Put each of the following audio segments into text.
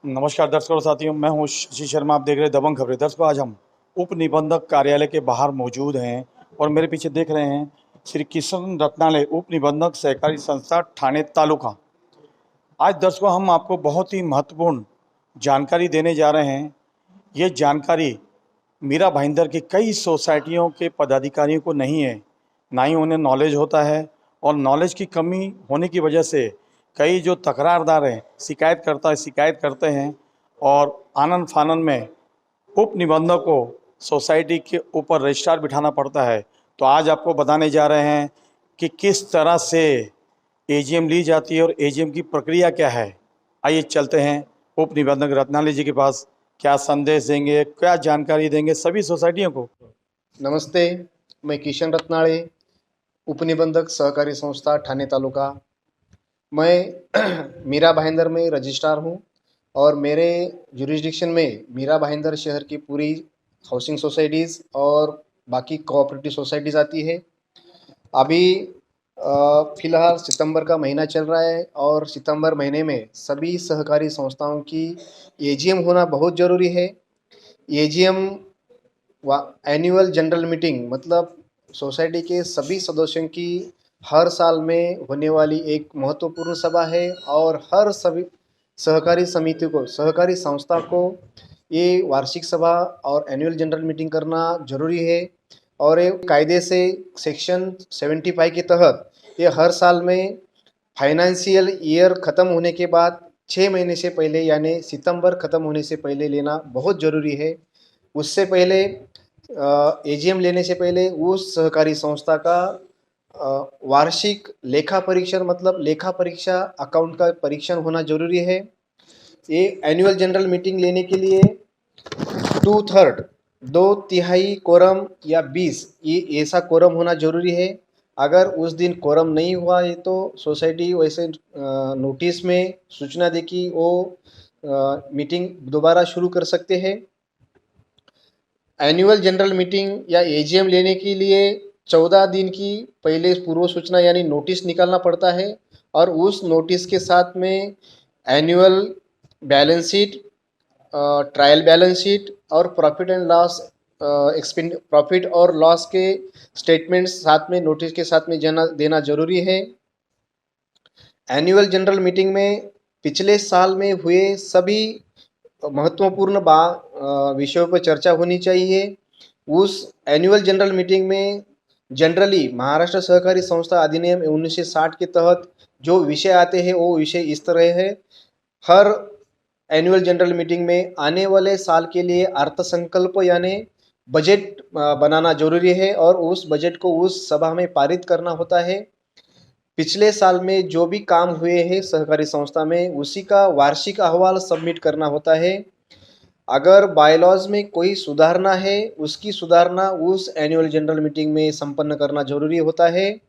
नमस्कार दर्शकों और साथियों, मैं हूं शशि शर्मा। आप देख रहे हैं दबंग खबरें। दर्शकों, आज हम उप निबंधक कार्यालय के बाहर मौजूद हैं और मेरे पीछे देख रहे हैं श्री किशन रत्नालय, उप निबंधक सहकारी संस्था ठाणे तालुका। आज दर्शकों, हम आपको बहुत ही महत्वपूर्ण जानकारी देने जा रहे हैं। ये जानकारी मीरा भाईंदर की कई सोसाइटियों के पदाधिकारियों को नहीं है, ना ही उन्हें नॉलेज होता है। और नॉलेज की कमी होने की वजह से कई जो तकरारदार हैं, शिकायत करते हैं और आनन फानन में उप निबंधक को सोसाइटी के ऊपर रजिस्ट्रार बिठाना पड़ता है। तो आज आपको बताने जा रहे हैं कि किस तरह से एजीएम ली जाती है और एजीएम की प्रक्रिया क्या है। आइए चलते हैं उप निबंधक रत्नाली जी के पास। क्या संदेश देंगे, क्या जानकारी देंगे सभी सोसाइटियों को। नमस्ते, मैं किशन रत्नाड़े, उपनिबंधक सहकारी संस्था ठाणे तालुका। मैं मीरा भाईंदर में रजिस्ट्रार हूँ और मेरे जुरिस्डिक्शन में मीरा भाईंदर शहर की पूरी हाउसिंग सोसाइटीज़ और बाकी कोऑपरेटिव सोसाइटीज़ आती है। अभी फ़िलहाल सितंबर का महीना चल रहा है और सितंबर महीने में सभी सहकारी संस्थाओं की एजीएम होना बहुत ज़रूरी है। एजीएम एनुअल जनरल मीटिंग मतलब सोसाइटी के सभी सदस्यों की हर साल में होने वाली एक महत्वपूर्ण सभा है और हर सभी सहकारी संस्था को ये वार्षिक सभा और एनुअल जनरल मीटिंग करना जरूरी है। और ये कायदे से सेक्शन 75 के तहत ये हर साल में फाइनेंशियल ईयर ख़त्म होने के बाद 6 महीने से पहले यानी सितंबर ख़त्म होने से पहले लेना बहुत ज़रूरी है। उससे पहले एजीएम लेने से पहले उस सहकारी संस्था का वार्षिक लेखा परीक्षण मतलब लेखा परीक्षा अकाउंट का परीक्षण होना जरूरी है। ये एनुअल जनरल मीटिंग लेने के लिए 2/3 2/3 कोरम या 20 ये ऐसा कोरम होना जरूरी है। अगर उस दिन कोरम नहीं हुआ है तो सोसाइटी वैसे नोटिस में सूचना दे कि वो मीटिंग दोबारा शुरू कर सकते हैं। एनुअल जनरल मीटिंग या एजीएम लेने के लिए 14 दिन की पहले पूर्व सूचना यानी नोटिस निकालना पड़ता है और उस नोटिस के साथ में annual balance sheet, trial balance sheet और प्रॉफिट और लॉस के स्टेटमेंट्स साथ में नोटिस के साथ में देना जरूरी है। एनुअल जनरल मीटिंग में पिछले साल में हुए सभी महत्वपूर्ण विषयों पर चर्चा होनी चाहिए। उस एनुअल जनरल मीटिंग में जनरली महाराष्ट्र सहकारी संस्था अधिनियम 1960 के तहत जो विषय आते हैं वो विषय इस तरह है। हर एनुअल जनरल मीटिंग में आने वाले साल के लिए अर्थसंकल्प यानी बजट बनाना जरूरी है और उस बजट को उस सभा में पारित करना होता है। पिछले साल में जो भी काम हुए हैं सहकारी संस्था में उसी का वार्षिक अहवाल सबमिट करना होता है। अगर बायलॉज में कोई सुधारना है उसकी सुधारना उस एनुअल जनरल मीटिंग में संपन्न करना जरूरी होता है।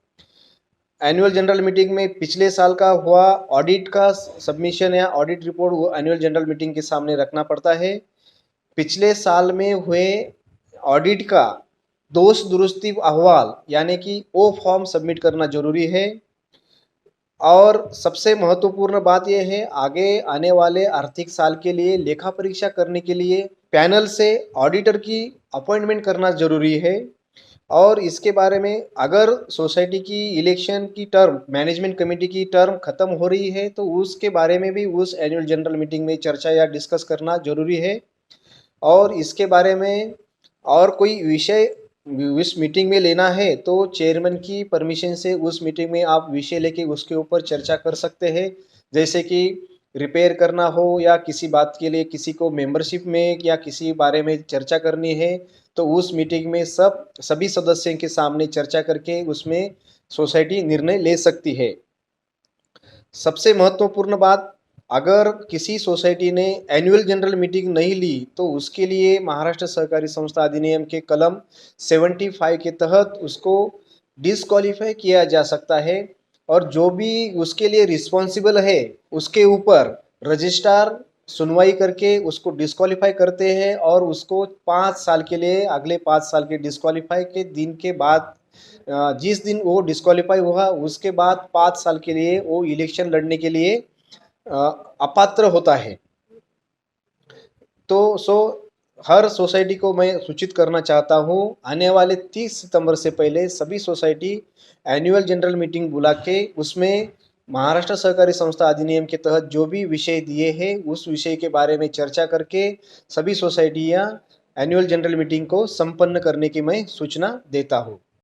एनुअल जनरल मीटिंग में पिछले साल का हुआ ऑडिट का सबमिशन या ऑडिट रिपोर्ट वो एनुअल जनरल मीटिंग के सामने रखना पड़ता है। पिछले साल में हुए ऑडिट का दोष दुरुस्ती अहवाल यानी कि ओ फॉर्म सबमिट करना जरूरी है। और सबसे महत्वपूर्ण बात यह है आगे आने वाले आर्थिक साल के लिए लेखा परीक्षा करने के लिए पैनल से ऑडिटर की अपॉइंटमेंट करना जरूरी है। और इसके बारे में अगर सोसाइटी की इलेक्शन की टर्म मैनेजमेंट कमेटी की टर्म खत्म हो रही है तो उसके बारे में भी उस एनुअल जनरल मीटिंग में चर्चा या डिस्कस करना जरूरी है। और इसके बारे में और कोई विषय उस मीटिंग में लेना है तो चेयरमैन की परमिशन से उस मीटिंग में आप विषय लेके उसके ऊपर चर्चा कर सकते हैं। जैसे कि रिपेयर करना हो या किसी बात के लिए किसी को मेंबरशिप में या किसी बारे में चर्चा करनी है तो उस मीटिंग में सभी सदस्यों के सामने चर्चा करके उसमें सोसाइटी निर्णय ले सकती है। सबसे महत्वपूर्ण बात, अगर किसी सोसाइटी ने एनुअल जनरल मीटिंग नहीं ली तो उसके लिए महाराष्ट्र सहकारी संस्था अधिनियम के कलम 75 के तहत उसको डिस्क्वालीफाई किया जा सकता है। और जो भी उसके लिए रिस्पॉन्सिबल है उसके ऊपर रजिस्ट्रार सुनवाई करके उसको डिस्क्वालीफाई करते हैं और उसको 5 साल के लिए अगले 5 साल के डिस्क्वालीफाई के दिन के बाद जिस दिन वो डिस्क्वालीफाई हुआ उसके बाद 5 साल के लिए वो इलेक्शन लड़ने के लिए अपात्र होता है। तो हर सोसाइटी को मैं सूचित करना चाहता हूँ, आने वाले 30 सितंबर से पहले सभी सोसाइटी एनुअल जनरल मीटिंग बुला के उसमें महाराष्ट्र सहकारी संस्था अधिनियम के तहत जो भी विषय दिए हैं उस विषय के बारे में चर्चा करके सभी सोसाइटियाँ एनुअल जनरल मीटिंग को संपन्न करने की मैं सूचना देता हूँ।